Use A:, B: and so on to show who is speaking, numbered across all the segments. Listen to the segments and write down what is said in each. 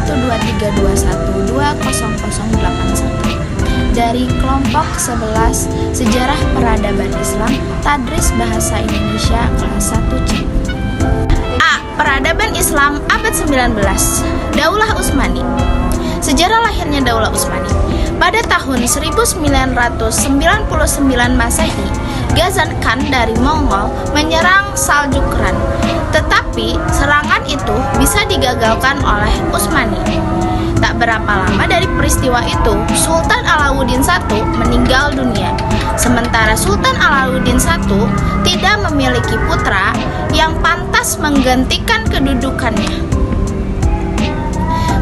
A: 1232120081 dari kelompok 11 Sejarah Peradaban Islam Tadris Bahasa Indonesia kelas 1C. A. Peradaban Islam abad 19. Daulah Utsmani. Sejarah lahirnya Daulah Utsmani. Pada tahun 1999 Masehi, Ghazan Khan dari Mongol menyerang Saljukran. Tetapi serangan itu bisa digagalkan oleh Utsmani. Tak berapa lama dari peristiwa itu, Sultan Alauddin I meninggal dunia. Sementara Sultan Alauddin I tidak memiliki putra yang pantas menggantikan kedudukannya.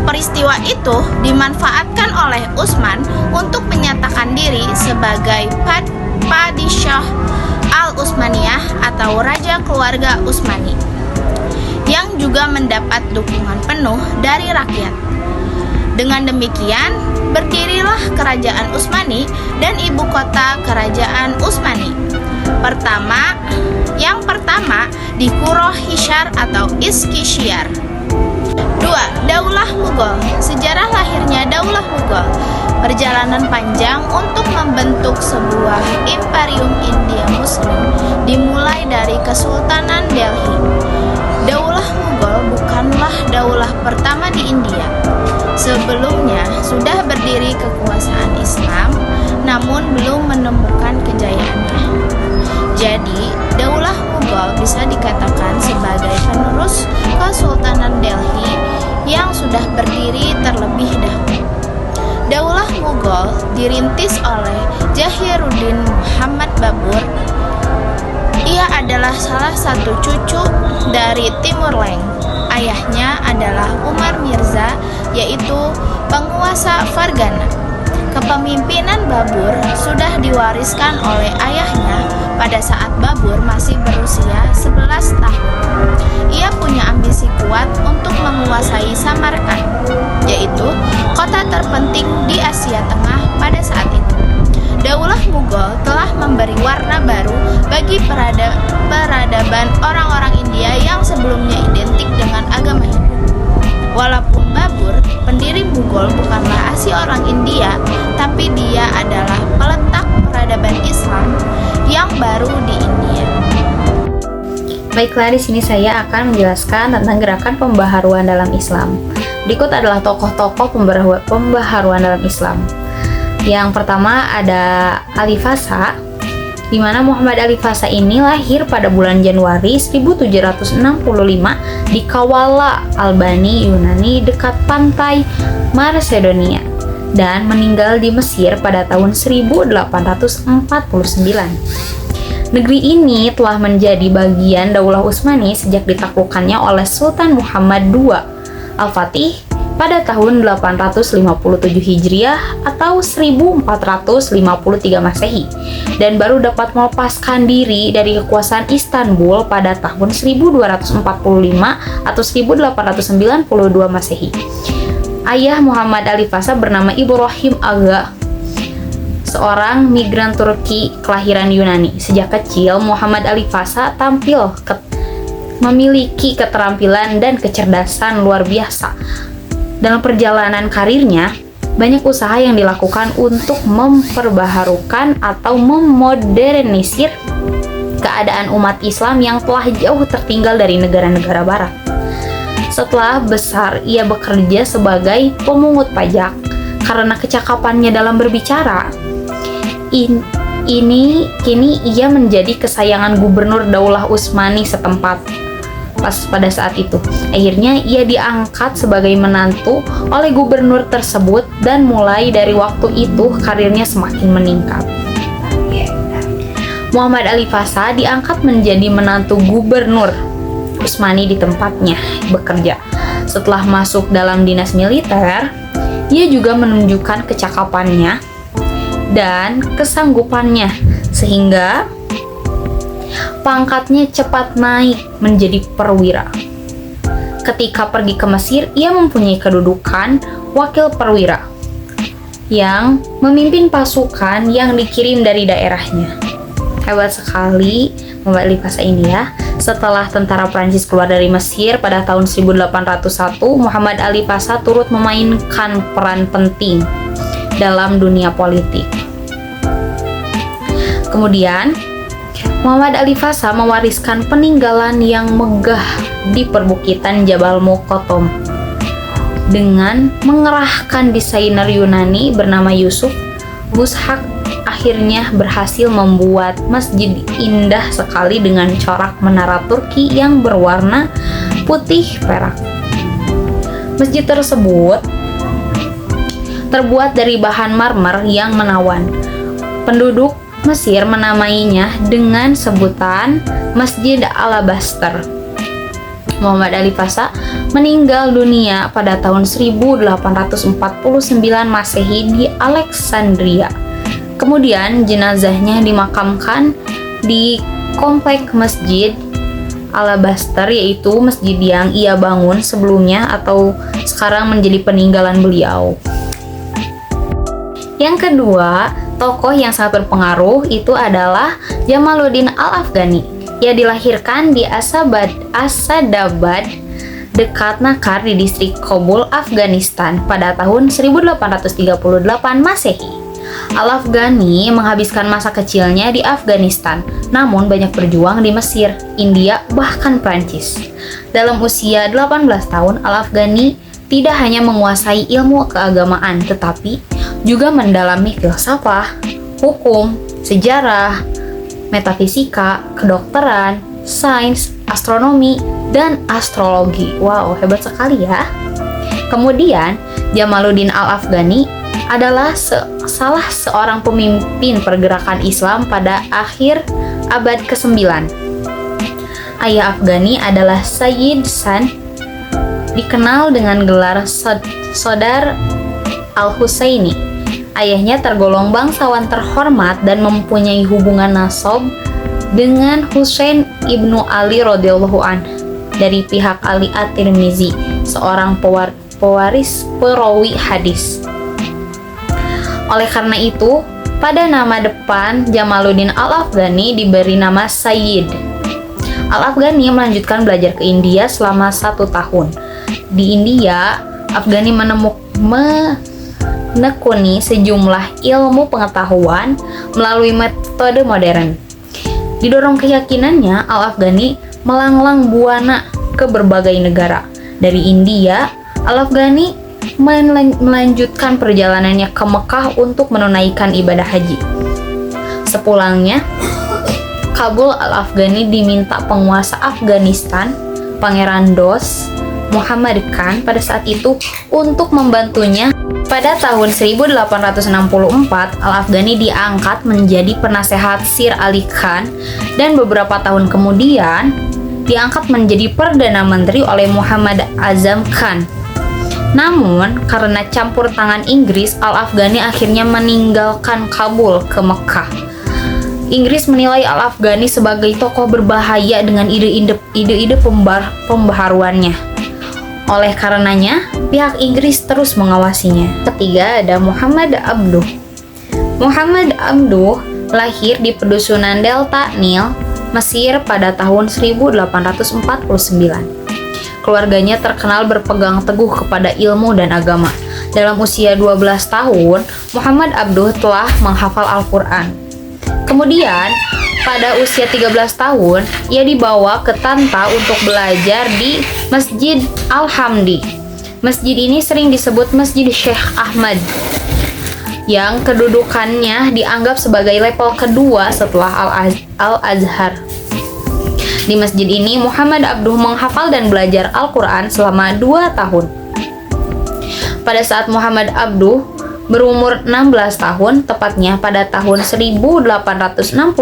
A: Peristiwa itu dimanfaatkan oleh Utsman untuk menyatakan diri sebagai Padishah Al-Utsmaniyah atau Raja Keluarga Utsmani, yang juga mendapat dukungan penuh dari rakyat. Dengan demikian, berdirilah Kerajaan Utsmani dan ibu kota Kerajaan Utsmani. Yang pertama di Kuro Hishar atau Iskishar. 2. Daulah Mughal. Sejarah lahirnya Daulah Mughal. Perjalanan panjang untuk membentuk sebuah imperium India Muslim dimulai dari Kesultanan Delhi. Daulah Mughal bukanlah daulah pertama di India. Sebelumnya sudah berdiri kekuasaan Islam, namun belum menemukan kejayaannya. Jadi, Daulah Mughal bisa dikatakan sebagai penerus Kesultanan Delhi yang sudah berdiri terlebih dahulu. Daulah Mughal dirintis oleh Jahiruddin Muhammad Babur. Ia adalah salah satu cucu dari Timur Leng. Ayahnya adalah Umar Mirza, yaitu penguasa Fargana. Kepemimpinan Babur sudah diwariskan oleh ayahnya pada saat Babur masih berusia 11 tahun. Ia punya ambisi kuat untuk menguasai Samarkand, yaitu kota terpenting di Asia Tengah pada saat itu. Daulah Mughal telah memberi warna baru bagi peradaban orang-orang India yang sebelumnya identik dengan agama Hindu. Walaupun Babur, pendiri Mughal, bukanlah asli orang India, tapi dia adalah peletak peradaban Islam yang baru di India.
B: Baiklah, di sini saya akan menjelaskan tentang gerakan pembaharuan dalam Islam. Berikut adalah tokoh-tokoh pembaharuan dalam Islam. Yang pertama ada Ali Fasa, di mana Muhammad Ali Fasa ini lahir pada bulan Januari 1765 di Kawala, Albani, Yunani, dekat pantai Macedonia, dan meninggal di Mesir pada tahun 1849. Negeri ini telah menjadi bagian Daulah Utsmani sejak ditaklukkannya oleh Sultan Muhammad II Al-Fatih pada tahun 857 Hijriah atau 1453 Masehi, dan baru dapat melepaskan diri dari kekuasaan Istanbul pada tahun 1245 atau 1892 Masehi. Ayah Muhammad Ali Fasa bernama Ibrahim Aga, seorang migran Turki kelahiran Yunani. Sejak kecil, Muhammad Ali Fasa memiliki keterampilan dan kecerdasan luar biasa. Dalam perjalanan karirnya, banyak usaha yang dilakukan untuk memperbaharukan atau memodernisir keadaan umat Islam yang telah jauh tertinggal dari negara-negara barat. Setelah besar, ia bekerja sebagai pemungut pajak. Karena kecakapannya dalam berbicara, kini ia menjadi kesayangan gubernur Daulah Utsmani setempat. Pada saat itu, akhirnya ia diangkat sebagai menantu oleh gubernur tersebut, dan mulai dari waktu itu karirnya semakin meningkat. Muhammad Ali Fasa diangkat menjadi menantu gubernur Utsmani di tempatnya bekerja. Setelah masuk dalam dinas militer, ia juga menunjukkan kecakapannya dan kesanggupannya sehingga pangkatnya cepat naik menjadi perwira. Ketika pergi ke Mesir, ia mempunyai kedudukan wakil perwira yang memimpin pasukan yang dikirim dari daerahnya. Hebat sekali Muhammad Ali Fasa ini ya. Setelah tentara Prancis keluar dari Mesir pada tahun 1801, Muhammad Ali Pasha turut memainkan peran penting dalam dunia politik. Kemudian, Muhammad Ali Pasha mewariskan peninggalan yang megah di perbukitan Jabal Muqattam dengan mengerahkan desainer Yunani bernama Yusuf Bushak. Akhirnya berhasil membuat masjid indah sekali dengan corak menara Turki yang berwarna putih perak. Masjid tersebut terbuat dari bahan marmer yang menawan. Penduduk Mesir menamainya dengan sebutan Masjid Alabaster. Muhammad Ali Pasha meninggal dunia pada tahun 1849 Masehi di Alexandria. Kemudian jenazahnya dimakamkan di komplek Masjid Alabaster, yaitu masjid yang ia bangun sebelumnya atau sekarang menjadi peninggalan beliau. Yang kedua, tokoh yang sangat berpengaruh itu adalah Jamaluddin Al-Afghani. Ia dilahirkan di Asadabad dekat Nakar di distrik Kabul, Afghanistan pada tahun 1838 Masehi. Al-Afghani menghabiskan masa kecilnya di Afghanistan, namun banyak berjuang di Mesir, India, bahkan Prancis. Dalam usia 18 tahun, Al-Afghani tidak hanya menguasai ilmu keagamaan, tetapi juga mendalami filsafat, hukum, sejarah, metafisika, kedokteran, sains, astronomi, dan astrologi. Wow, hebat sekali ya. Kemudian, Jamaluddin Al-Afghani adalah salah seorang pemimpin pergerakan Islam pada akhir abad ke-9. Ayah Afghani adalah Sayyid San, dikenal dengan gelar Sodar Al-Husaini. Ayahnya tergolong bangsawan terhormat dan mempunyai hubungan nasab dengan Husain ibnu Ali radhiyallahu anhu dari pihak Ali At-Tirmizi, seorang pewaris perawi hadis. Oleh karena itu, pada nama depan Jamaluddin Al-Afghani diberi nama Sayyid. Al-Afghani melanjutkan belajar ke India selama 1 tahun. Di India, Afghani menekuni sejumlah ilmu pengetahuan melalui metode modern. Didorong keyakinannya, Al-Afghani melanglang buana ke berbagai negara. Dari India, Al-Afghani melanjutkan perjalanannya ke Mekah untuk menunaikan ibadah haji. Sepulangnya, Kabul, Al-Afghani diminta penguasa Afghanistan, Pangeran Dost Muhammad Khan pada saat itu untuk membantunya. Pada tahun 1864, Al-Afghani diangkat menjadi penasehat Sir Ali Khan dan beberapa tahun kemudian diangkat menjadi Perdana Menteri oleh Muhammad Azam Khan. Namun, karena campur tangan Inggris, Al-Afghani akhirnya meninggalkan Kabul ke Mekah. Inggris menilai Al-Afghani sebagai tokoh berbahaya dengan ide-ide pembaharuannya. Oleh karenanya, pihak Inggris terus mengawasinya. Ketiga, ada Muhammad Abduh. Muhammad Abduh lahir di pedusunan Delta Nil, Mesir pada tahun 1849. Keluarganya terkenal berpegang teguh kepada ilmu dan agama. Dalam usia 12 tahun, Muhammad Abduh telah menghafal Al-Quran. Kemudian, pada usia 13 tahun, ia dibawa ke Tanta untuk belajar di Masjid Al-Hamdi. Masjid ini sering disebut Masjid Syekh Ahmad, yang kedudukannya dianggap sebagai level kedua setelah Al-Azhar. Di masjid ini, Muhammad Abduh menghafal dan belajar Al-Quran selama 2 tahun. Pada saat Muhammad Abduh berumur 16 tahun, tepatnya pada tahun 1865,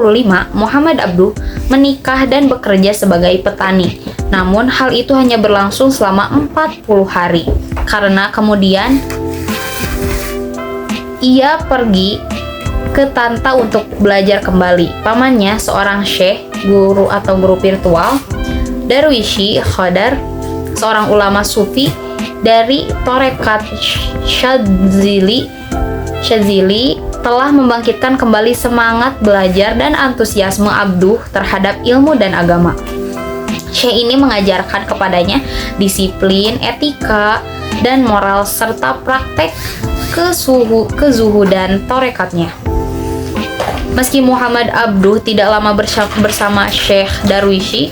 B: Muhammad Abduh menikah dan bekerja sebagai petani. Namun, hal itu hanya berlangsung selama 40 hari, karena kemudian ia pergi ke Tanta untuk belajar kembali. Pamannya, seorang syekh, guru atau guru virtual, Darwishi Khadar, seorang ulama sufi dari Torekat Syadzili, telah membangkitkan kembali semangat belajar dan antusiasme Abduh terhadap ilmu dan agama. Syekh ini mengajarkan kepadanya disiplin, etika, dan moral serta praktek kezuhudan torekatnya. Meski Muhammad Abduh tidak lama bersama Syekh Darwishi,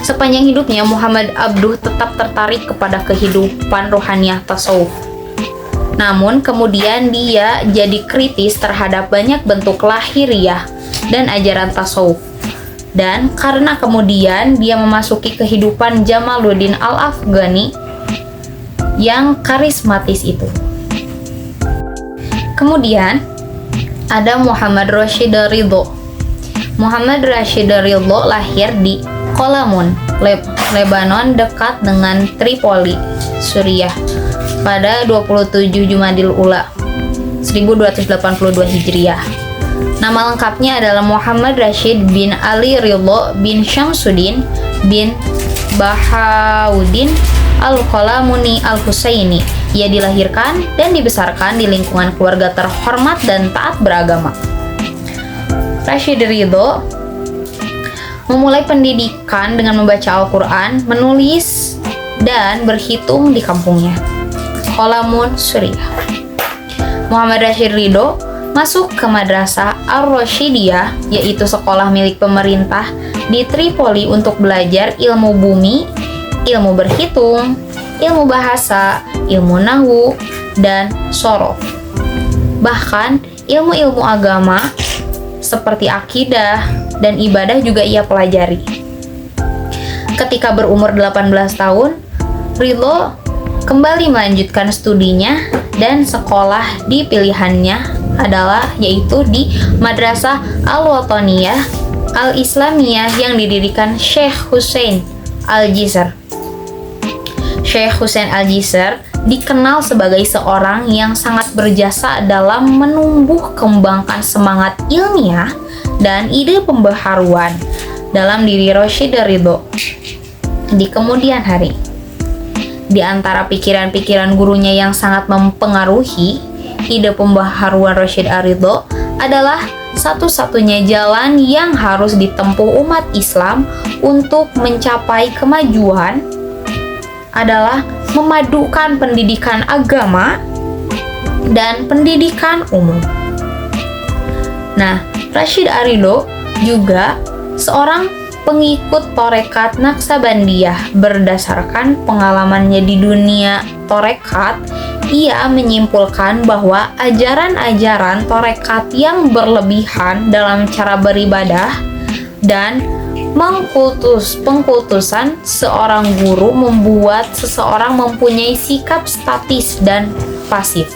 B: sepanjang hidupnya Muhammad Abduh tetap tertarik kepada kehidupan rohaniah tasawuf. Namun kemudian dia jadi kritis terhadap banyak bentuk lahiriah dan ajaran tasawuf. Dan karena kemudian dia memasuki kehidupan Jamaluddin Al-Afghani yang karismatis itu. Kemudian ada Muhammad Rashid Ridho. Muhammad Rashid Ridho lahir di Qalamun, Lebanon dekat dengan Tripoli, Suriah pada 27 Jumadil Ula 1282 Hijriah. Nama lengkapnya adalah Muhammad Rashid bin Ali Ridho bin Syamsuddin bin Bahauddin Al-Qalamuni Al-Husaini. Ia dilahirkan dan dibesarkan di lingkungan keluarga terhormat dan taat beragama. Rashid Ridho memulai pendidikan dengan membaca Al-Quran, menulis, dan berhitung di kampungnya, Qalamun, Suriah. Muhammad Rashid Ridho masuk ke Madrasah Ar-Rasyidiyah, yaitu sekolah milik pemerintah di Tripoli untuk belajar ilmu bumi, ilmu berhitung, ilmu bahasa, ilmu nahwu, dan sorof. Bahkan ilmu-ilmu agama seperti akidah dan ibadah juga ia pelajari. Ketika berumur 18 tahun, Ridho kembali melanjutkan studinya dan sekolah di pilihannya yaitu di Madrasah Al-Wataniyah Al-Islamiyah yang didirikan Syekh Hussein Al-Jisr. Syekh Hussein Al-Jisr dikenal sebagai seorang yang sangat berjasa dalam menumbuh kembangkan semangat ilmiah dan ide pembaharuan dalam diri Rashid Ridho di kemudian hari. Di antara pikiran-pikiran gurunya yang sangat mempengaruhi ide pembaharuan Rashid Ridho adalah satu-satunya jalan yang harus ditempuh umat Islam untuk mencapai kemajuan adalah memadukan pendidikan agama dan pendidikan umum. Nah, Rashid Ridho juga seorang pengikut Torekat Naksabandiyah. Berdasarkan pengalamannya di dunia Torekat, ia menyimpulkan bahwa ajaran-ajaran Torekat yang berlebihan dalam cara beribadah dan pengkultusan seorang guru membuat seseorang mempunyai sikap statis dan pasif.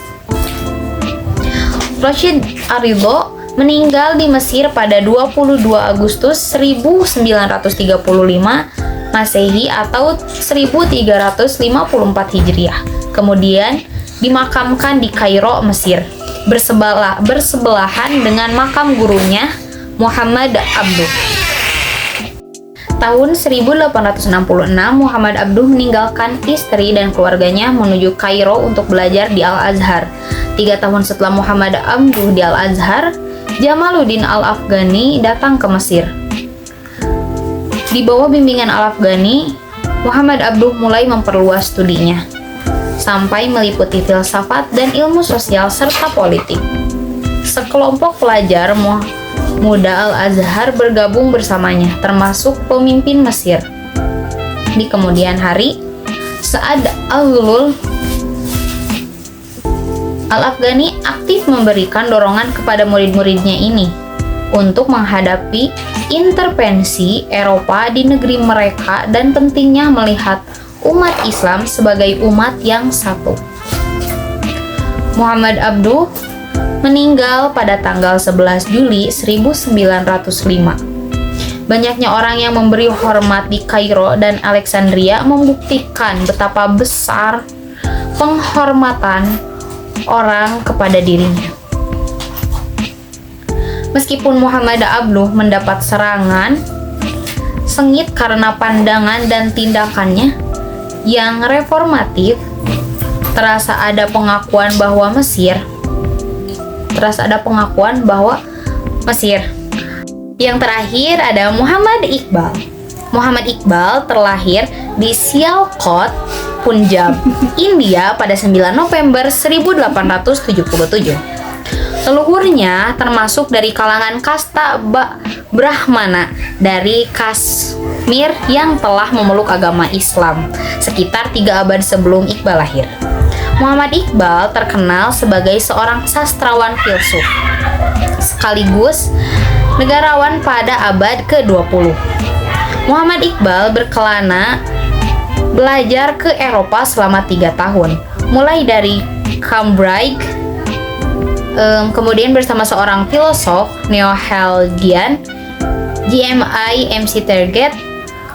B: Rashid Ridho meninggal di Mesir pada 22 Agustus 1935 Masehi atau 1354 Hijriah. Kemudian dimakamkan di Kairo, Mesir, bersebelahan dengan makam gurunya Muhammad Abduh. Tahun 1866, Muhammad Abduh meninggalkan istri dan keluarganya menuju Kairo untuk belajar di Al-Azhar. 3 tahun setelah Muhammad Abduh di Al-Azhar, Jamaluddin Al-Afghani datang ke Mesir. Di bawah bimbingan Al-Afghani, Muhammad Abduh mulai memperluas studinya, sampai meliputi filsafat dan ilmu sosial serta politik. Sekelompok pelajar muda Al-Azhar bergabung bersamanya, termasuk pemimpin Mesir. Di kemudian hari, Sa'ad Al-Ghulul Al-Afghani aktif memberikan dorongan kepada murid-muridnya ini untuk menghadapi intervensi Eropa di negeri mereka dan pentingnya melihat umat Islam sebagai umat yang satu. Muhammad Abduh meninggal pada tanggal 11 Juli 1905. Banyaknya orang yang memberi hormat di Kairo dan Alexandria membuktikan betapa besar penghormatan orang kepada dirinya. Meskipun Muhammad Abduh mendapat serangan sengit karena pandangan dan tindakannya yang reformatif, terasa ada pengakuan bahwa Mesir. Yang terakhir ada Muhammad Iqbal. Muhammad Iqbal terlahir di Sialkot, Punjab, India pada 9 November 1877. Leluhurnya termasuk dari kalangan kasta Brahmana dari Kashmir yang telah memeluk agama Islam sekitar 3 abad sebelum Iqbal lahir. Muhammad Iqbal terkenal sebagai seorang sastrawan filsuf sekaligus negarawan pada abad ke-20. Muhammad Iqbal berkelana belajar ke Eropa selama 3 tahun, mulai dari Cambridge, kemudian bersama seorang filosof neo-Hegelian, GMI MC Target,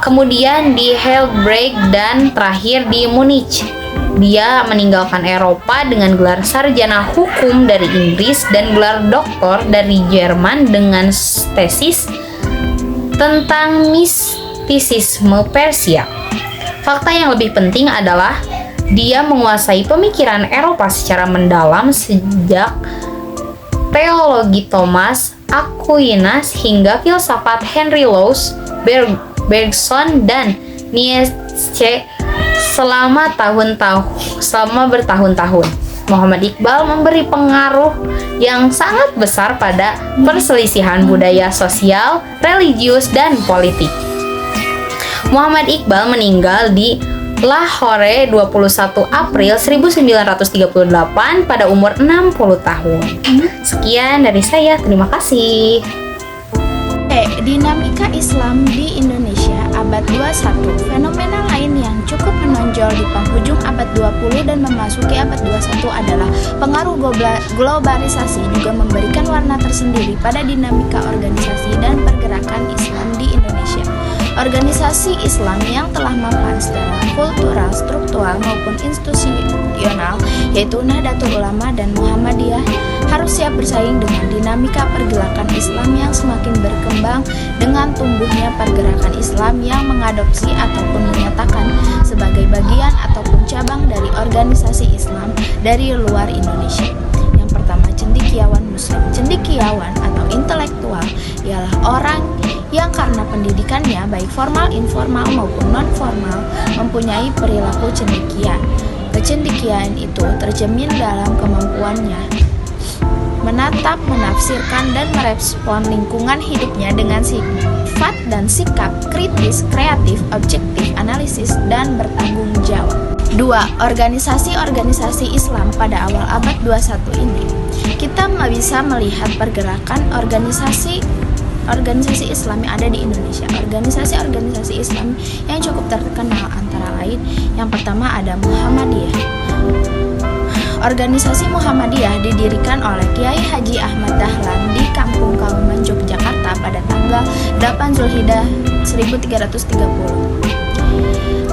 B: kemudian di Heidelberg, dan terakhir di Munich. Dia meninggalkan Eropa dengan gelar sarjana hukum dari Inggris dan gelar doktor dari Jerman dengan tesis tentang mistisisme Persia. Fakta yang lebih penting adalah dia menguasai pemikiran Eropa secara mendalam sejak teologi Thomas Aquinas hingga filsafat Henry Louis Bergson dan Nietzsche selama bertahun-tahun. Muhammad Iqbal memberi pengaruh yang sangat besar pada perselisihan budaya sosial, religius, dan politik. Muhammad Iqbal meninggal di Lahore 21 April 1938 pada umur 60 tahun. Sekian dari saya, terima kasih.
A: Dinamika Islam di Indonesia abad 21. Fenomena lain yang cukup menonjol di penghujung abad 20 dan memasuki abad 21 adalah pengaruh globalisasi juga memberikan warna tersendiri pada dinamika organisasi dan pergerakan Islam di Indonesia. Organisasi Islam yang telah mapan secara kultural, struktural maupun institusional, yaitu Nahdlatul Ulama dan Muhammadiyah, harus siap bersaing dengan dinamika pergerakan Islam yang semakin berkembang dengan tumbuhnya pergerakan Islam yang mengadopsi ataupun menyatakan sebagai bagian ataupun cabang dari organisasi Islam dari luar Indonesia. Yang pertama, cendekiawan Muslim. Cendekiawan atau intelektual ialah orang yang karena pendidikannya baik formal, informal maupun non-formal mempunyai perilaku cendekian. Kecendekiaan itu tercermin dalam kemampuannya menatap, menafsirkan, dan merespon lingkungan hidupnya dengan sifat dan sikap kritis, kreatif, objektif, analisis, dan bertanggung jawab. 2. Organisasi-organisasi Islam pada awal abad 21 ini. Kita bisa melihat pergerakan organisasi Islam yang ada di Indonesia. Organisasi-organisasi Islam yang cukup terkenal antara lain, yang pertama ada Muhammadiyah. Organisasi Muhammadiyah didirikan oleh Kiai Haji Ahmad Dahlan di Kampung Kauman, Yogyakarta pada tanggal 8 Zulhijjah 1330.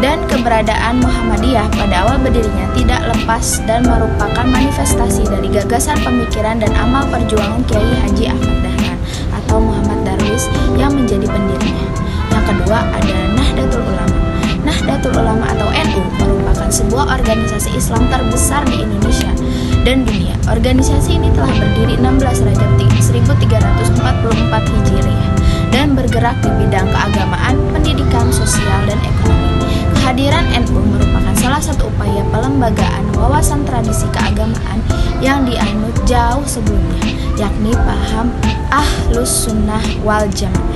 A: Dan keberadaan Muhammadiyah pada awal berdirinya tidak lepas dan merupakan manifestasi dari gagasan pemikiran dan amal perjuangan Kiai Haji Ahmad Dahlan atau Muhammad Darwis yang menjadi pendirinya. Yang kedua ada Nahdlatul Ulama. Nahdlatul Ulama atau NU merupakan sebuah organisasi Islam terbesar di Indonesia dan dunia. Organisasi ini telah berdiri 16 Rajab 1344 Hijriah dan bergerak di bidang keagamaan, pendidikan, sosial, dan ekonomi. Kehadiran NU merupakan salah satu upaya pelembagaan wawasan tradisi keagamaan yang dianut jauh sebelumnya, yakni paham Ahlus Sunnah wal Jamaah.